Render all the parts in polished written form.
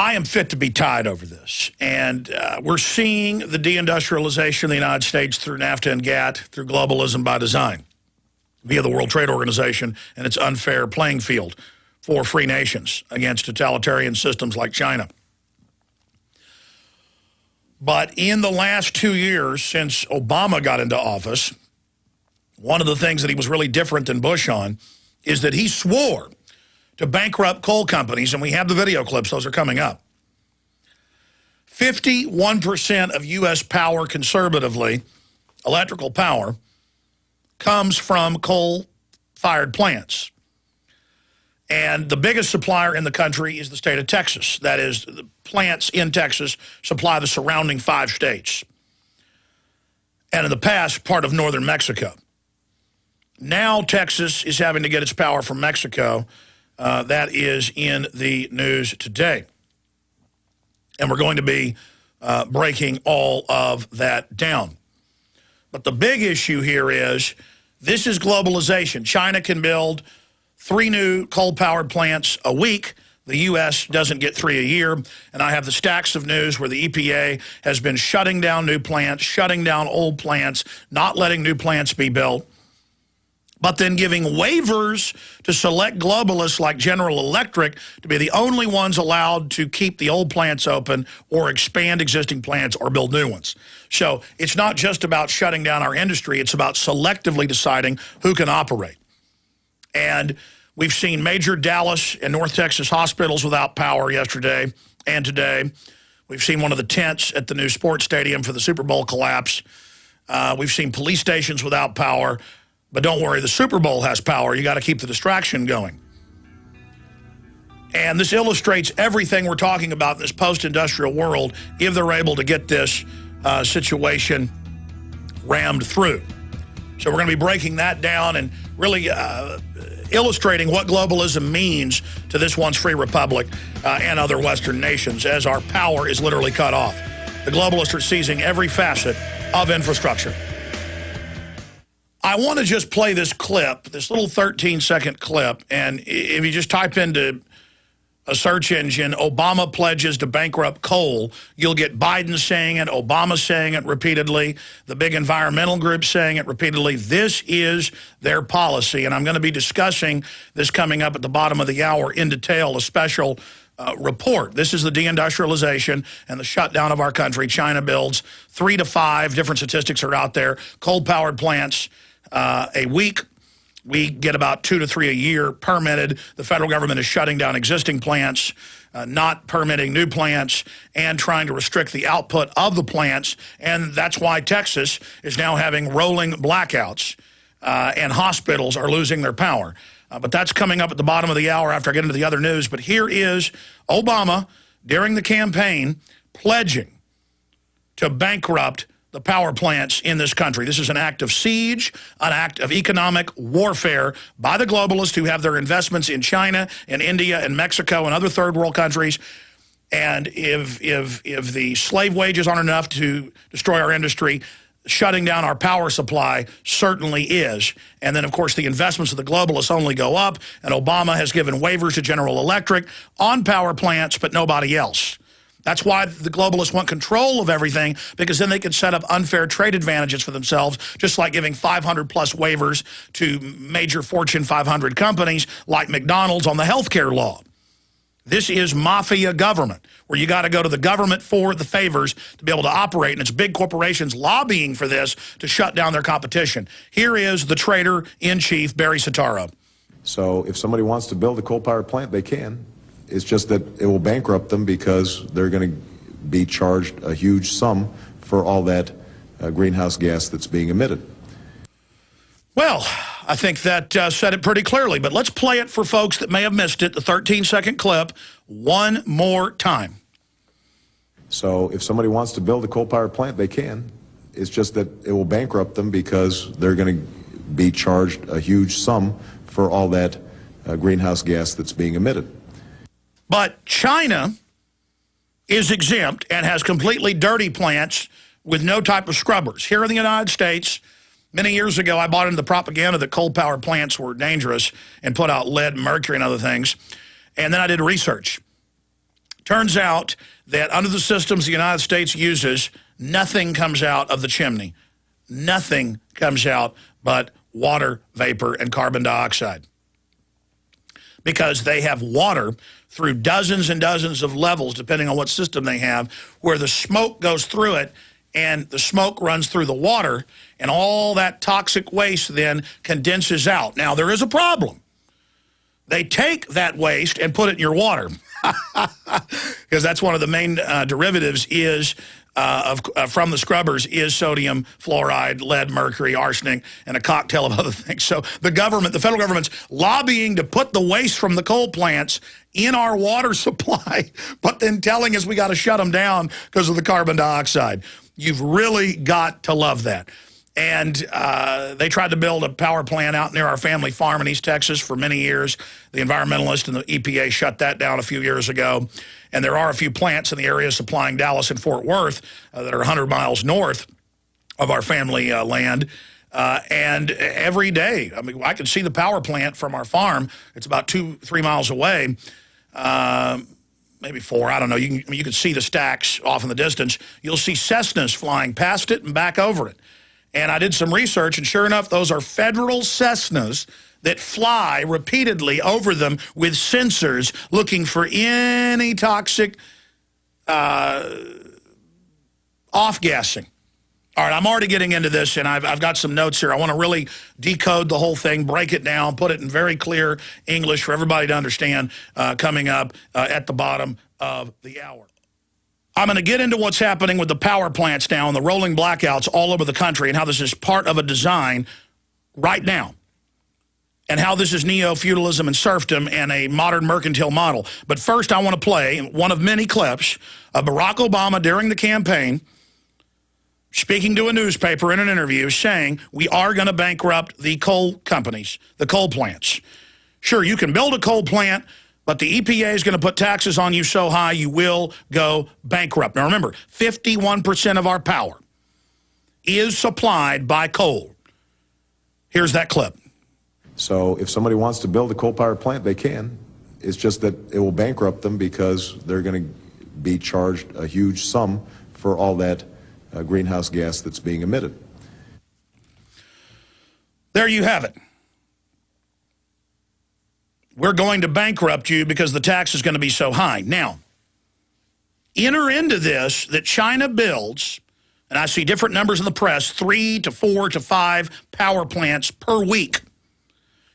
I am fit to be tied over this. And we're seeing the deindustrialization of the United States through NAFTA and GATT, through globalism by design, via the World Trade Organization and its unfair playing field for free nations against totalitarian systems like China. But in the last 2 years, since Obama got into office, one of the things that he was really different than Bush on is that he swore to bankrupt coal companies, and we have the video clips, those are coming up. 51% of U.S. power conservatively, electrical power, comes from coal-fired plants. And the biggest supplier in the country is the state of Texas. That is, the plants in Texas supply the surrounding 5 states. And in the past, part of northern Mexico. Now Texas is having to get its power from Mexico. That is in the news today. And we're going to be breaking all of that down. But the big issue here is this is globalization. China can build 3 new coal-powered plants a week. The U.S. doesn't get 3 a year. And I have the stacks of news where the EPA has been shutting down new plants, shutting down old plants, not letting new plants be built, but then giving waivers to select globalists like General Electric to be the only ones allowed to keep the old plants open or expand existing plants or build new ones. So it's not just about shutting down our industry, it's about selectively deciding who can operate. And we've seen major Dallas and North Texas hospitals without power yesterday and today. We've seen one of the tents at the new sports stadium for the Super Bowl collapse. We've seen police stations without power. But don't worry, the Super Bowl has power. You got to keep the distraction going. And this illustrates everything we're talking about in this post-industrial world if they're able to get this situation rammed through. So we're going to be breaking that down and really illustrating what globalism means to this once free republic and other Western nations as our power is literally cut off. The globalists are seizing every facet of infrastructure. I want to just play this clip, this little 13-second clip, and if you just type into a search engine, Obama pledges to bankrupt coal, you'll get Biden saying it, Obama saying it repeatedly, the big environmental groups saying it repeatedly. This is their policy, and I'm going to be discussing this coming up at the bottom of the hour in detail, a special report. This is the deindustrialization and the shutdown of our country. China builds 3 to 5, different statistics are out there, coal-powered plants a week. We get about 2 to 3 a year permitted. The federal government is shutting down existing plants, not permitting new plants, and trying to restrict the output of the plants. And that's why Texas is now having rolling blackouts, and hospitals are losing their power. But that's coming up at the bottom of the hour after I get into the other news. But here is Obama, during the campaign, pledging to bankrupt the power plants in this country. This is an act of siege, an act of economic warfare by the globalists who have their investments in China and India and Mexico and other third world countries. And if the slave wages aren't enough to destroy our industry, shutting down our power supply certainly is. And then, of course, the investments of the globalists only go up, and Obama has given waivers to General Electric on power plants, but nobody else. That's why the globalists want control of everything, because then they can set up unfair trade advantages for themselves, just like giving 500-plus waivers to major Fortune 500 companies like McDonald's on the healthcare law. This is mafia government, where you got to go to the government for the favors to be able to operate, and it's big corporations lobbying for this to shut down their competition. Here is the trader-in-chief, Barry Soetoro. So if somebody wants to build a coal-powered plant, they can. It's just that it will bankrupt them because they're going to be charged a huge sum for all that greenhouse gas that's being emitted. Well, I think that said it pretty clearly, but let's play it for folks that may have missed it, the 13-second clip, one more time. So if somebody wants to build a coal-powered plant, they can. It's just that it will bankrupt them because they're going to be charged a huge sum for all that greenhouse gas that's being emitted. But China is exempt and has completely dirty plants with no type of scrubbers. Here in the United States, many years ago, I bought into the propaganda that coal-powered plants were dangerous and put out lead, mercury, and other things. And then I did research. Turns out that under the systems the United States uses, nothing comes out of the chimney. Nothing comes out but water vapor and carbon dioxide. Because they have water through dozens and dozens of levels, depending on what system they have, where the smoke goes through it, and the smoke runs through the water, and all that toxic waste then condenses out. Now, there is a problem. They take that waste and put it in your water, because that's one of the main derivatives is from the scrubbers is sodium, fluoride, lead, mercury, arsenic, and a cocktail of other things. So the government, the federal government's lobbying to put the waste from the coal plants in our water supply, but then telling us we got to shut them down because of the carbon dioxide. You've really got to love that. And they tried to build a power plant out near our family farm in East Texas for many years. The environmentalists and the EPA shut that down a few years ago. And there are a few plants in the area supplying Dallas and Fort Worth that are 100 miles north of our family land. And every day, I mean, I can see the power plant from our farm. It's about 2-3 miles away. Maybe 4, I don't know. You can see the stacks off in the distance. You'll see Cessnas flying past it and back over it. And I did some research, and sure enough, those are federal Cessnas that fly repeatedly over them with sensors looking for any toxic off-gassing. All right, I'm already getting into this, and I've got some notes here. I want to really decode the whole thing, break it down, put it in very clear English for everybody to understand coming up at the bottom of the hour. I'm going to get into what's happening with the power plants now and the rolling blackouts all over the country and how this is part of a design right now and how this is neo-feudalism and serfdom and a modern mercantile model. But first, I want to play one of many clips of Barack Obama during the campaign speaking to a newspaper in an interview saying we are going to bankrupt the coal companies, the coal plants. Sure, you can build a coal plant, but the EPA is going to put taxes on you so high you will go bankrupt. Now remember, 51% of our power is supplied by coal. Here's that clip. So if somebody wants to build a coal-powered plant, they can. It's just that it will bankrupt them because they're going to be charged a huge sum for all that greenhouse gas that's being emitted. There you have it. We're going to bankrupt you because the tax is going to be so high. Now, enter into this that China builds, and I see different numbers in the press, 3 to 4 to 5 power plants per week.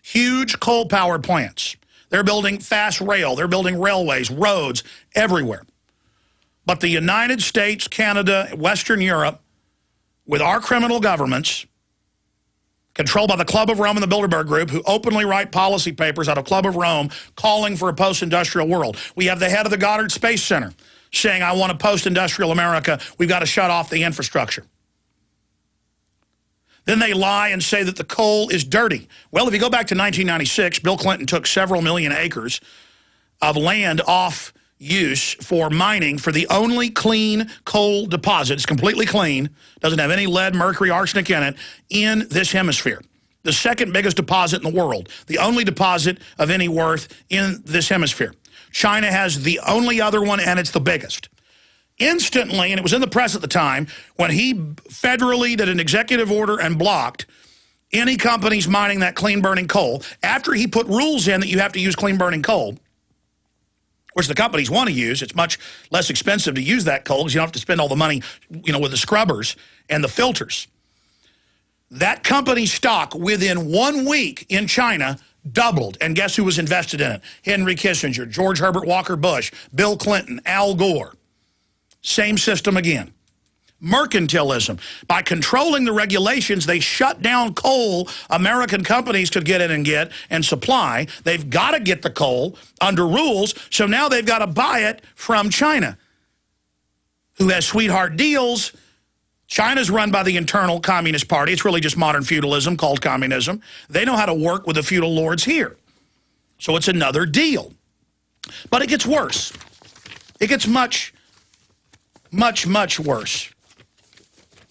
Huge coal-powered plants. They're building fast rail. They're building railways, roads, everywhere. But the United States, Canada, Western Europe, with our criminal governments, controlled by the Club of Rome and the Bilderberg Group, who openly write policy papers out of Club of Rome calling for a post-industrial world. We have the head of the Goddard Space Center saying, I want a post-industrial America. We've got to shut off the infrastructure. Then they lie and say that the coal is dirty. Well, if you go back to 1996, Bill Clinton took several million acres of land off use for mining for the only clean coal deposit. It's completely clean, doesn't have any lead, mercury, arsenic in it, in this hemisphere. The second biggest deposit in the world, the only deposit of any worth in this hemisphere. China has the only other one, and it's the biggest. Instantly, and it was in the press at the time, when he federally did an executive order and blocked any companies mining that clean-burning coal, after he put rules in that you have to use clean-burning coal, which the companies want to use. It's much less expensive to use that coal because you don't have to spend all the money, with the scrubbers and the filters. That company's stock within 1 week in China doubled. And guess who was invested in it? Henry Kissinger, George Herbert Walker Bush, Bill Clinton, Al Gore. Same system again. Mercantilism. By controlling the regulations, they shut down coal American companies could get in and get and supply. They've got to get the coal under rules, so now they've got to buy it from China, who has sweetheart deals. China's run by the internal Communist Party. It's really just modern feudalism called communism. They know how to work with the feudal lords here. So it's another deal. But it gets worse. It gets much, much, much worse.